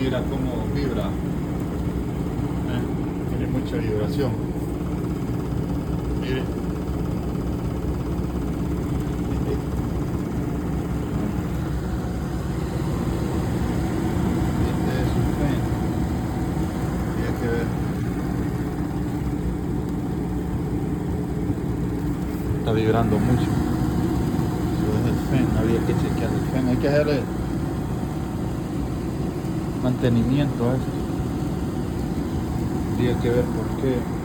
Mira cómo vibra. Tiene mucha vibración. Mire. Este es un fan. Tiene que ver. Está vibrando mucho. Eso es el fan. Había que chequear el fan. Hay que hacerle mantenimiento a esto. Habría que ver por qué.